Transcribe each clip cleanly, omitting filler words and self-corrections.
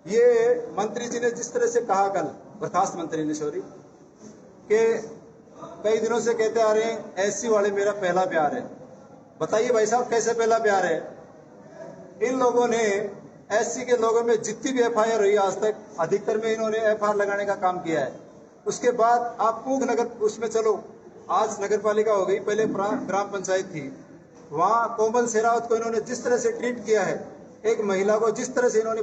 ये मंत्री जी ने जिस तरह से कहा कल, बर्खास्त मंत्री ने, सॉरी, कि कई दिनों से कहते आ रहे हैं एससी वाले मेरा पहला प्यार है। बताइए भाई साहब, कैसे पहला प्यार है? इन लोगों ने एससी के लोगों में जितनी भी एफआईआर हुई आज तक, अधिकतर में इन्होंने एफआईआर लगाने का काम किया है। उसके बाद आप पूंख नगर उसमें चलो, आज नगर पालिका हो गई, पहले ग्राम पंचायत थी। वहां कोमल शेरावत को इन्होंने जिस तरह से ट्रीट किया है, एक महिला को जिस तरह से इन्होंने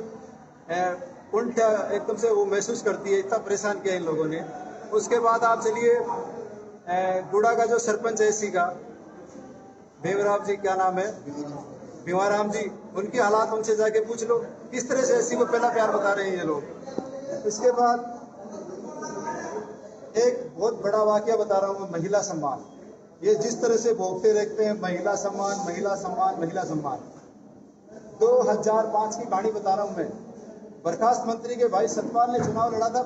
उल्टा एकदम से वो महसूस करती है, इतना परेशान किया इन लोगों ने। उसके बाद आप चलिए गुड़ा का जो सरपंच है एससी का, देवराम जी, क्या नाम है, भीमाराम जी, उनकी हालात उनसे जाके पूछ लो, किस तरह से एससी को पहला प्यार बता रहे हैं ये लोग। इसके बाद एक बहुत बड़ा वाकया बता रहा हूं मैं, महिला सम्मान। ये जिस तरह से भोगते रहते हैं, महिला सम्मान, महिला सम्मान, महिला सम्मान। 2005 की कहानी बता रहा हूं मैं। बर्खास्त मंत्री के भाई सतपाल ने चुनाव लड़ा था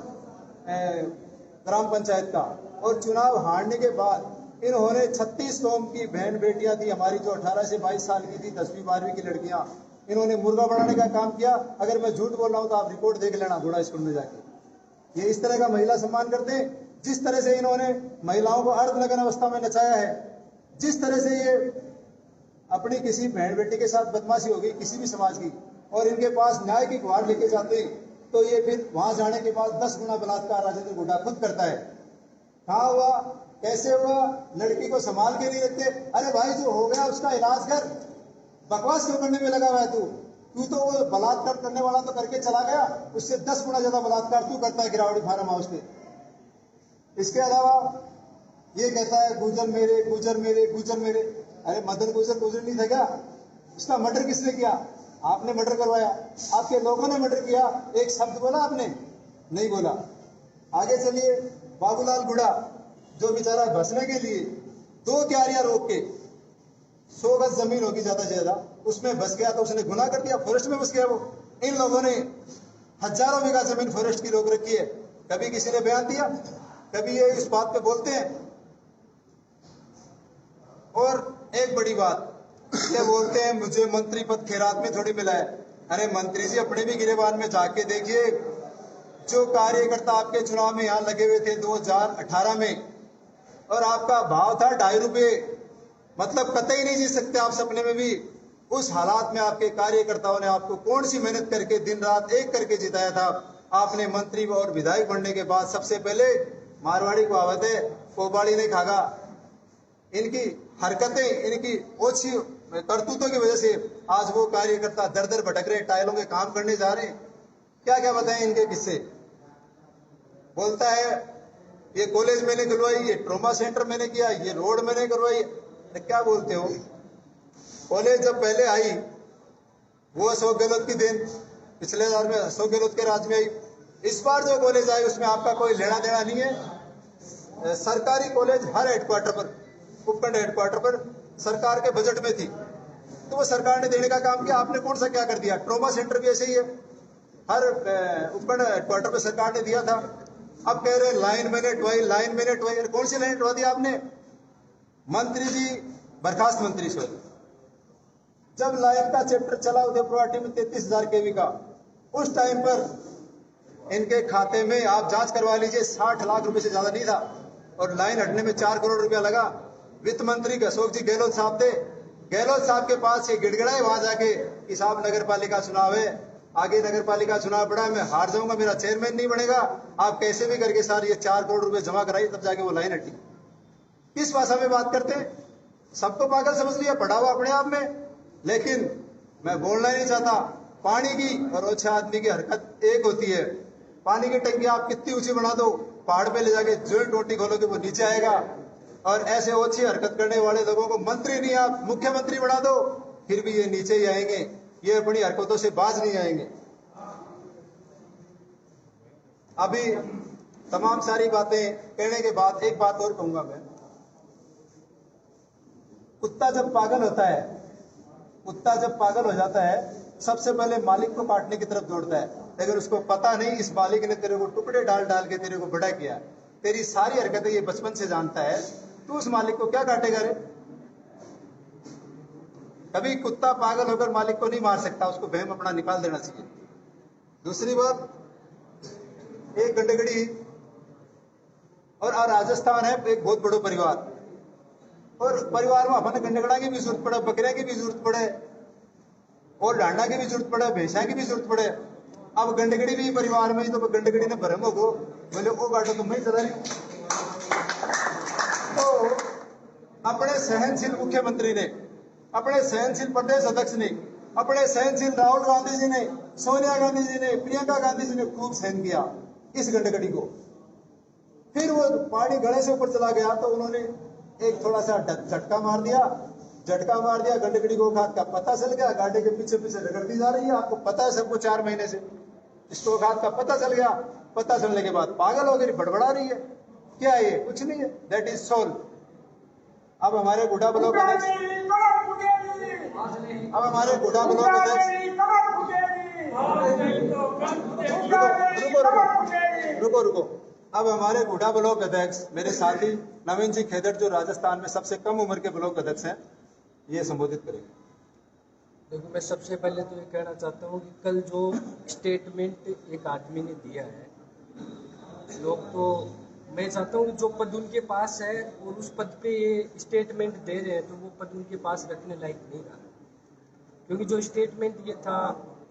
ग्राम पंचायत का, और चुनाव हारने के बाद इन्होंने 36 कौम की बहन बेटियां थी हमारी, जो 18 से 22 साल की थी, 10वीं 12वीं की लड़कियां, इन्होंने मुर्गा बनाने का काम किया। अगर मैं झूठ बोल रहा हूं तो आप रिपोर्ट देख लेना घोड़ा स्कूल में जाके। ये इस तरह का महिला सम्मान करते हैं। जिस तरह से इन्होंने महिलाओं को अर्धनग्न अवस्था में नचाया है, जिस तरह से ये अपनी किसी बहन बेटी के साथ बदमाशी होगी किसी भी समाज की, और इनके पास न्याय की गुहार लेके जाते हैं, तो ये फिर वहां जाने के बाद 10 गुना बलात्कार राजेंद्र गुड्डा खुद करता है। कहाँ हुआ, कैसे हुआ, लड़की को संभाल के नहीं रखते। अरे भाई, जो हो गया उसका इलाज कर, बकवास क्यों करने में लगा हुआ है तू तो वो बलात्कार करने वाला तो करके चला गया, उससे 10 गुना ज्यादा बलात्कार तू करता है गिरावटी फार्म हाउस पे। इसके अलावा ये कहता है गुजर मेरे, गुजर मेरे, गुजर मेरे। अरे मदन गुजर नहीं था क्या? उसका मर्डर किसने किया? आपने मर्डर करवाया, आपके लोगों ने मर्डर किया। एक शब्द बोला आपने? नहीं बोला। आगे चलिए, बाबूलाल गुड़ा, जो बेचारा बसने के लिए 2 क्यारियां रोक के 100 गज जमीन होगी ज्यादा से ज्यादा, उसमें बस गया, तो उसने गुनाह कर दिया, फॉरेस्ट में बस गया वो। इन लोगों ने हजारों बीघा जमीन फॉरेस्ट की रोक रखी है। कभी किसी ने बयान दिया? कभी ये इस बात पे बोलते हैं? और एक बड़ी बात, ये बोलते हैं मुझे मंत्री पद खैरात में थोड़ी मिला है। अरे मंत्री जी, अपने भी गिरेबान में जाके देखिए। जो कार्यकर्ता आपके चुनाव में यहां लगे हुए थे 2018 में, और आपका भाव था 2.5 रुपये, मतलब कतई नहीं जी सकते आप सपने में भी। उस हालात में आपके कार्यकर्ताओं ने आपको कौन सी मेहनत करके दिन रात एक करके जिताया था। आपने मंत्री और विधायक बनने के बाद सबसे पहले, मारवाड़ी को आवत है, कोबाड़ी नहीं खागा। इनकी हरकतें, इनकी ओछी करतूतों की वजह से आज वो कार्यकर्ता दर दर भटक रहे, टाइलों के काम करने जा रहे हैं। क्या क्या बताएं इनके किस्से। बोलता है ये कॉलेज मैंने खुलवाई, ये ट्रॉमा सेंटर मैंने किया, ये रोड मैंने करवाई। क्या बोलते हो? कॉलेज जब पहले आई वो अशोक गहलोत की देन, पिछले हजार में अशोक गहलोत के राज में आई। इस बार जो कॉलेज आई उसमें आपका कोई लेना देना नहीं है। सरकारी कॉलेज हर हेडक्वार्टर पर, उपखंड हेडक्वार्टर पर सरकार के बजट में थी, तो वो सरकार ने देने का काम किया। आपने कौन सा क्या कर दिया? ट्रॉमा सेंटर भी ऐसे ही है, हर उपखंड हेडक्वार्टर पर सरकार ने दिया था। अब कह रहे लाइन मैंने टवाई, लाइन मैंने टवाई। कौन सी लाइन टवा दी आपने? मंत्री जी, बर्खास्त मंत्री सॉरी, जब लाइन का चैप्टर चला उदयपुर में 33,000 केवी का, उस टाइम पर इनके खाते में आप जांच करवा लीजिए 60 लाख रुपए से ज्यादा नहीं था, और लाइन हटने में 4 करोड़ रुपया लगा। वित्त मंत्री अशोक जी गहलोत साहब थे, गहलोत साहब के पास ये गिड़गिड़ाए वहां जाके कि साहब नगर पालिका चुनाव है, आगे नगर पालिका चुनाव पड़ा है, मैं हार जाऊंगा, मेरा चेयरमैन नहीं बनेगा, आप कैसे भी करके सारे ये 4 करोड़ रुपए जमा कराइए, तब जाके वो लाइन हटी। किस भाषा में बात करते हैं? सबको पागल समझ लिया, पढ़ा हुआ अपने आप में। लेकिन मैं बोलना ही नहीं चाहता। पानी की और ओछे आदमी की हरकत एक होती है। पानी की टंकी आप कितनी ऊंची बना दो, पहाड़ पे ले जाके जो टोटी खोलोगे वो नीचे आएगा। और ऐसे ओछी हरकत करने वाले लोगों को मंत्री नहीं, आप मुख्यमंत्री बना दो, फिर भी ये नीचे ही आएंगे, ये अपनी हरकतों से बाज नहीं आएंगे। अभी तमाम सारी बातें कहने के बाद एक बात और कहूंगा मैं। कुत्ता जब पागल होता है, कुत्ता जब पागल हो जाता है, सबसे पहले मालिक को काटने की तरफ दौड़ता है। अगर उसको पता नहीं इस मालिक ने तेरे को टुकड़े डाल डाल के तेरे को बड़ा किया, तेरी सारी हरकतें ये बचपन से जानता है, तो उस मालिक को क्या काटेगा रे? कभी कुत्ता पागल होकर मालिक को नहीं मार सकता, उसको बहम अपना निकाल देना चाहिए। दूसरी बात, एक गंडगड़ी और राजस्थान है एक बहुत बड़ो परिवार, और परिवार में अपन गंडगड़ा की भी जरूरत पड़े, बकरिया की भी जरूरत पड़े, और डांडा की भी जरूरत पड़े, भैंसा की भी जरूरत पड़े। अब गंडगड़ी भी परिवार में ही, तो गंडगड़ी ने भरम हो बोले वो गाटो तो मैं चला रही हूं। तो अपने सहनशील मुख्यमंत्री ने, अपने सहनशील प्रदेश अध्यक्ष ने, अपने सहनशील राहुल गांधी जी ने, सोनिया गांधी जी ने, प्रियंका गांधी जी ने खूब सहन किया इस गंडगड़ी को। फिर वो पानी गले से ऊपर चला गया तो उन्होंने एक थोड़ा सा झटका मार दिया, गंडगड़ी को खाद का पता चल गया, गाड़ी के पीछे पीछे रगड़ती जा रही है, आपको पता है सबको 4 महीने से। इसको खाद का पता चल गया, पता चलने के बाद पागल हो गई, बड़बड़ा रही है। क्या ये कुछ नहीं है, दैट इज सोल। अब हमारे गुड्डा ब्लॉक अध्यक्ष, रुको, अब हमारे गुड्डा ब्लॉक अध्यक्ष मेरे साथी नवीन जी खेदड़, जो राजस्थान में सबसे कम उम्र के ब्लॉक अध्यक्ष हैं, ये संबोधित करेंगे। देखो, मैं सबसे पहले तो ये कहना चाहता हूँ कि कल जो स्टेटमेंट एक आदमी ने दिया है, लोग तो, मैं चाहता हूँ कि जो पद उनके पास है और उस पद पे ये स्टेटमेंट दे रहे हैं, तो वो पद उनके पास रखने लायक नहीं रहा। क्योंकि जो स्टेटमेंट ये था,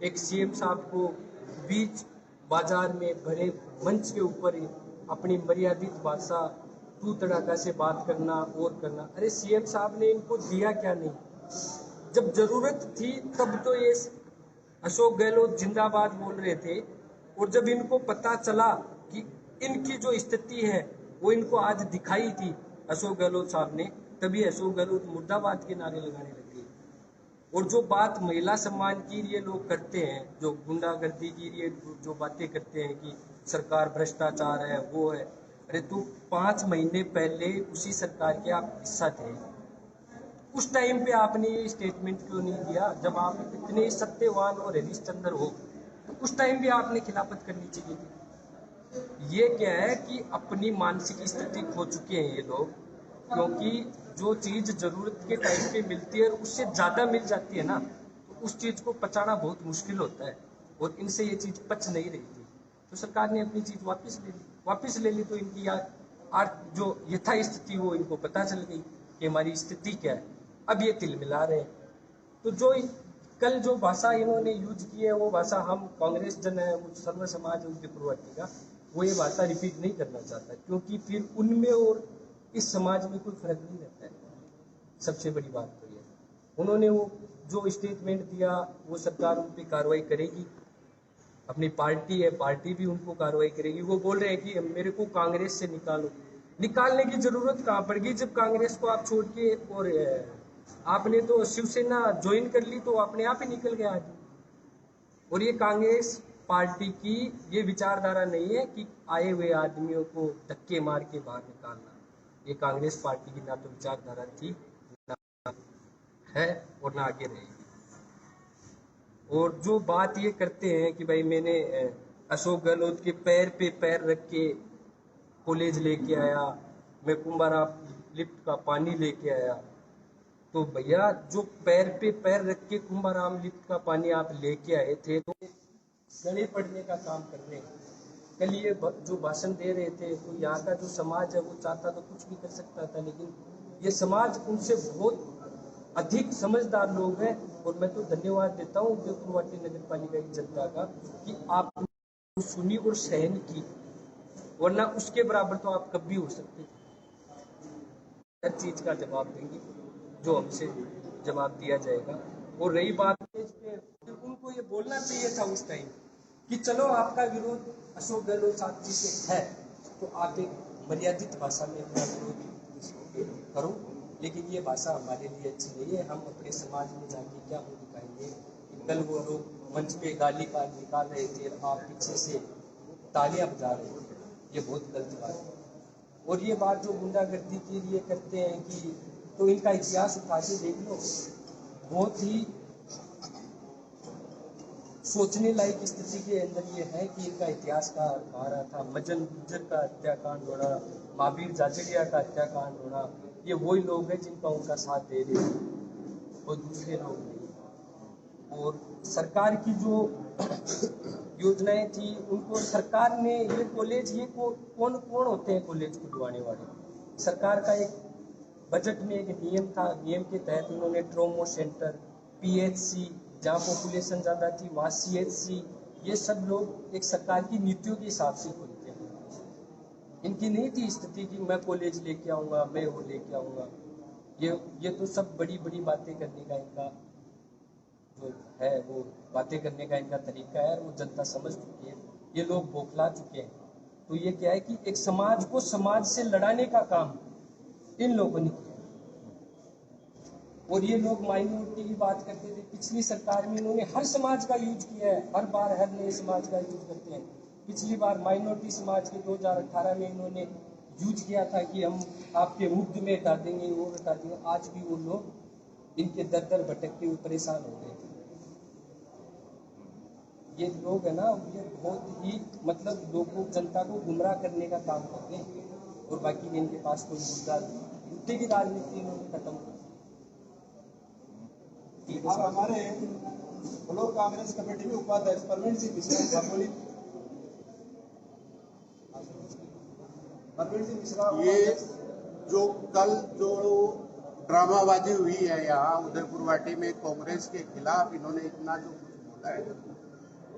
एक सीएम साहब को बीच बाजार में भरे मंच के ऊपर ही अपनी मर्यादित भाषा तू तड़ाका से बात करना और करना। अरे सीएम साहब ने इनको दिया क्या नहीं? जब जरूरत थी तब तो ये अशोक गहलोत जिंदाबाद बोल रहे थे, और जब इनको पता चला कि इनकी जो स्थिति है वो इनको आज दिखाई थी अशोक गहलोत साहब ने, तभी अशोक गहलोत मुर्दाबाद के नारे लगाने लगे। और जो बात महिला सम्मान की ये लोग करते हैं, जो गुंडागर्दी की ये जो बातें करते हैं कि सरकार भ्रष्टाचार है, वो है, अरे तो 5 महीने पहले उसी सरकार के आप हिस्सा थे, उस टाइम पे आपने ये स्टेटमेंट क्यों नहीं दिया? जब आप इतने सत्यवान और हरिश्चंद्र हो तो उस टाइम भी आपने खिलाफत करनी चाहिए थी। ये क्या है कि अपनी मानसिक स्थिति खो चुके हैं ये लोग, क्योंकि जो चीज जरूरत के टाइम पे मिलती है उससे ज्यादा मिल जाती है ना, तो उस चीज को पचाना बहुत मुश्किल होता है, और इनसे ये चीज पच नहीं रही थी। तो सरकार ने अपनी चीज वापस ले ली तो इनकी जो यथा स्थिति वो इनको पता चल गई कि हमारी स्थिति क्या है। अब ये तिल मिला रहे हैं। तो जो कल जो भाषा इन्होंने यूज की है, वो भाषा हम कांग्रेस जन है, वो सर्व समाज उनके प्रवृत्ति का, वो ये भाषा रिपीट नहीं करना चाहता, क्योंकि फिर उनमें और इस समाज में कोई फर्क नहीं रहता है। सबसे बड़ी बात तो ये, उन्होंने वो जो स्टेटमेंट दिया वो सरकार उन पर कार्रवाई करेगी, अपनी पार्टी है, पार्टी भी उनको कार्रवाई करेगी। वो बोल रहे हैं कि मेरे को कांग्रेस से निकालो, निकालने की जरूरत कहाँ पड़ गई जब कांग्रेस को आप छोड़ के, और आपने तो शिवसेना ज्वाइन कर ली तो अपने आप ही निकल गया आदमी। और ये कांग्रेस पार्टी की ये विचारधारा नहीं है कि आए हुए आदमियों को धक्के मार के बाहर निकालना। ये कांग्रेस पार्टी की ना तो विचारधारा थी, ना है, और ना आगे रहेगी। और जो बात ये करते हैं कि भाई मैंने अशोक गहलोत के पैर पे पैर रख के कॉलेज लेके आया, मैं कुंभाराम लिफ्ट का पानी लेके आया, तो भैया जो पैर पे पैर रख के कुंभाराम लिफ्ट का पानी आप लेके आए थे, तो गले पड़ने का काम कर रहे हैं। कल ये जो भाषण दे रहे थे, तो यहाँ का जो समाज है वो चाहता तो कुछ भी कर सकता था, लेकिन ये समाज उनसे बहुत अधिक समझदार लोग हैं। और मैं तो धन्यवाद देता हूँ उदयपुर नगर पालिका की जनता का कि आप सुनी और सहन की, वरना उसके बराबर तो आप कब भी हो सकते थे। हर चीज का जवाब देंगे जो हमसे जवाब दिया जाएगा। और रही बात पे, उनको ये बोलना चाहिए था उस टाइम कि चलो आपका विरोध अशोक गहलोत साहब जी से है, तो आप एक मर्यादित भाषा में अपना विरोध करो, लेकिन ये भाषा हमारे लिए अच्छी नहीं है। हम अपने समाज में जाके क्या हो दिखाएंगे? कल वो लोग मंच पे गाली का निकाल रहे थे, आप पीछे से तालियां बजा रहे थे, ये बहुत गलत बात है। और ये बात जो गुंडागर्दी के लिए करते हैं कि, तो इनका इतिहास उठा के देख लो, बहुत ही सोचने लायक स्थिति के अंदर ये है कि इनका इतिहास का आ रहा था। मजन गुज्जर का हत्याकांड होना, महावीर जाजड़िया का हत्याकांड होना, ये वही लोग हैं जिनका उनका साथ दे रहे हैं और दूसरे लोग नहीं। और सरकार की जो योजनाएं थी उनको सरकार ने ये कॉलेज कौन कौन होते हैं कॉलेज खुलवाने वाले? सरकार का एक बजट में एक नियम था, नियम के तहत उन्होंने ट्रोमो सेंटर, पीएचसी, जहाँ पॉपुलेशन ज़्यादा थी वहाँ सीएचसी, ये सब लोग एक सरकार की नीतियों के हिसाब से खुलते हैं। इनकी नहीं थी स्थिति कि मैं कॉलेज लेके आऊँगा, मैं वो लेके आऊँगा। ये तो सब बड़ी बड़ी बातें करने का इनका जो है वो बातें करने का इनका तरीका है, और वो जनता समझ चुकी है, ये लोग बौखला चुके हैं। तो ये क्या है कि एक समाज को समाज से लड़ाने का काम इन लोगों ने किया। और ये लोग माइनॉरिटी की बात करते थे, पिछली सरकार में इन्होंने हर समाज का यूज किया है, हर बार हर नए समाज का यूज करते हैं। पिछली बार माइनॉरिटी समाज के 2018 में इन्होंने यूज किया था कि हम आपके मुफ्त में हटा देंगे, वो हटा देंगे। आज भी वो लोग इनके दर दर भटकते हुए परेशान हो गए थे। ये लोग है ना, ये बहुत ही मतलब लोगों जनता को गुमराह करने का काम करते हैं, और बाकी इनके पास कोई मुद्दे की राजनीति इन्होंने खत्म कर दी। अब हमारे ब्लॉक कांग्रेस कमेटी के उपाध्यक्ष परवीन सिंह मिश्रा, परवीन सिंह मिश्रा, ये जो कल जो ड्रामाबाजी हुई है यहाँ उदयपुर वाटी में कांग्रेस के खिलाफ, इन्होंने इतना जो कुछ बोला है,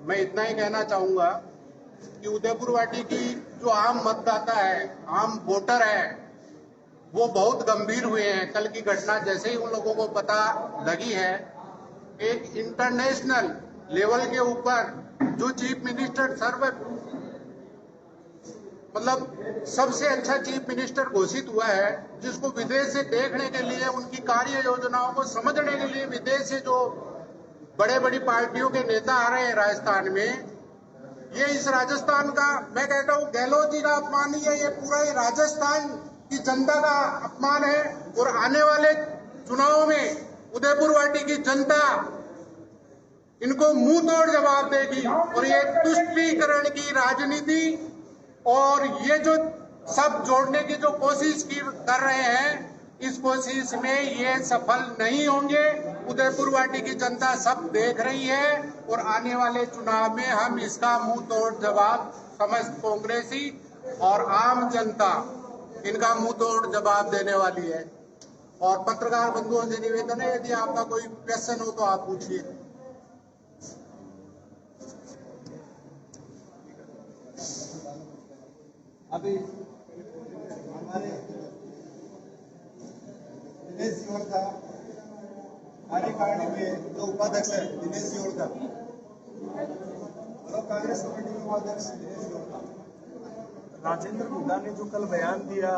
मैं इतना ही कहना चाहूंगा कि उदयपुर वाटी की जो आम मतदाता है, आम वोटर है, वो बहुत गंभीर हुए हैं। कल की घटना जैसे ही उन लोगों को पता लगी है, एक इंटरनेशनल लेवल के ऊपर जो चीफ मिनिस्टर मतलब सबसे अच्छा चीफ मिनिस्टर घोषित हुआ है, जिसको विदेश से देखने के लिए, उनकी कार्य योजनाओं को समझने के लिए विदेश से जो बड़े बड़ी पार्टियों के नेता आ रहे हैं राजस्थान में, ये इस राजस्थान का, मैं कहता हूँ गहलोत जी का अपमान नहीं है, ये पूरा ही राजस्थान की जनता का अपमान है। और आने वाले चुनाव में उदयपुर वाटी की जनता इनको मुंह तोड़ जवाब देगी। और ये तुष्टीकरण की राजनीति और ये जो सब जोड़ने की जो कोशिश कर रहे हैं, इस कोशिश में ये सफल नहीं होंगे। उदयपुर वाटी की जनता सब देख रही है, और आने वाले चुनाव में हम इसका मुंह तोड़ जवाब, समस्त कांग्रेसी और आम जनता इनका मुंह तोड़ जवाब देने वाली है। और पत्रकार बंधुओं से निवेदन है, यदि आपका कोई क्वेश्चन हो तो आप पूछिए। अभी हमारे दिनेश जी और था कार्यकारिणी में जो उपाध्यक्ष है दिनेश जी और था, ब्लॉक कांग्रेस कमेटी के उपाध्यक्ष दिनेश जी और था। राजेंद्र हुड्डा ने जो कल बयान दिया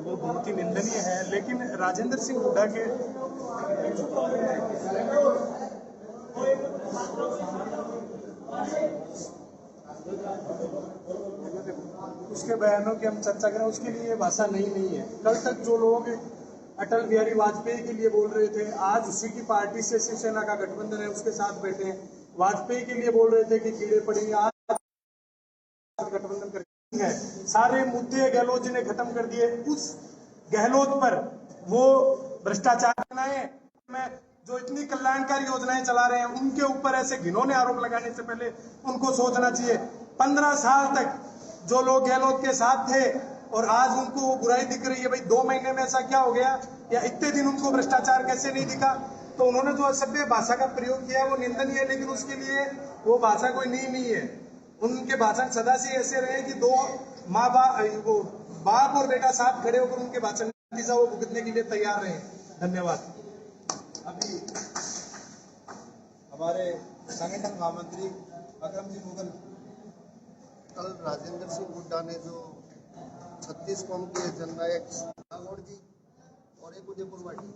वो बहुत ही निंदनीय है, लेकिन राजेंद्र सिंह हुड्डा के उसके बयानों की हम चर्चा करें, उसके लिए भाषा नहीं है। कल तक जो लोग अटल बिहारी वाजपेयी के लिए बोल रहे थे, आज उसी की पार्टी से शिवसेना का गठबंधन है उसके साथ बैठे हैं। वाजपेयी के लिए बोल रहे थे कि कीड़े पड़ेंगे, आज गठबंधन कर है। सारे मुद्दे गहलोत जी ने खत्म कर दिए। उस गहलोत पर वो भ्रष्टाचार में जो इतनी कल्याणकारी योजनाएं चला रहे हैं, उनके ऊपर ऐसे घिनौने आरोप लगाने से पहले उनको सोचना चाहिए। 15 साल तक जो लोग गहलोत के साथ थे और आज उनको वो बुराई दिख रही है, भाई 2 महीने में ऐसा क्या हो गया, या इतने दिन उनको भ्रष्टाचार कैसे नहीं दिखा। तो उन्होंने जो असभ्य भाषा का प्रयोग किया वो निंदनीय है, लेकिन उसके लिए वो भाषा कोई नहीं है। उनके भाषण सदा से ऐसे रहे कि दो माँ बाप और बेटा साथ खड़े होकर उनके भाषण वो भुगतने के लिए तैयार रहे। धन्यवाद। अभी हमारे संगठन महामंत्री अकरम जी मुगल, कल राजेंद्र सिंह हुड्डा ने जो 36 कौम के जननायक नागौर जी और एक उदयपुर वाटी,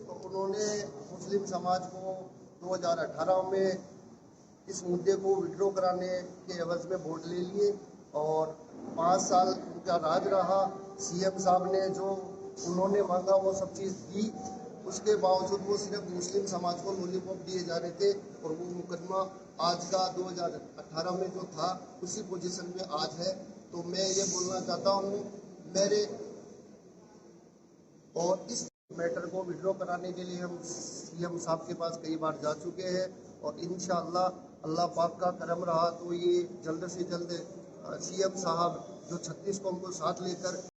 तो उन्होंने मुस्लिम समाज को 2018 में इस मुद्दे को विड्रॉ कराने के एवज में वोट ले लिए, और 5 साल उनका राज रहा। सीएम साहब ने जो उन्होंने मांगा वो सब चीज़ दी, उसके बावजूद वो सिर्फ मुस्लिम समाज को लॉलीपॉप दिए जा रहे थे। और वो मुकदमा आज का 2018 में जो था उसी पोजीशन में आज है। तो मैं ये बोलना चाहता हूँ मेरे, और इस मैटर को विड्रॉ कराने के लिए हम सीएम साहब के पास कई बार जा चुके हैं, और इंशाअल्लाह अल्लाह पाक का करम रहा तो ये जल्द से जल्द सीएम साहब जो 36 कौम को साथ लेकर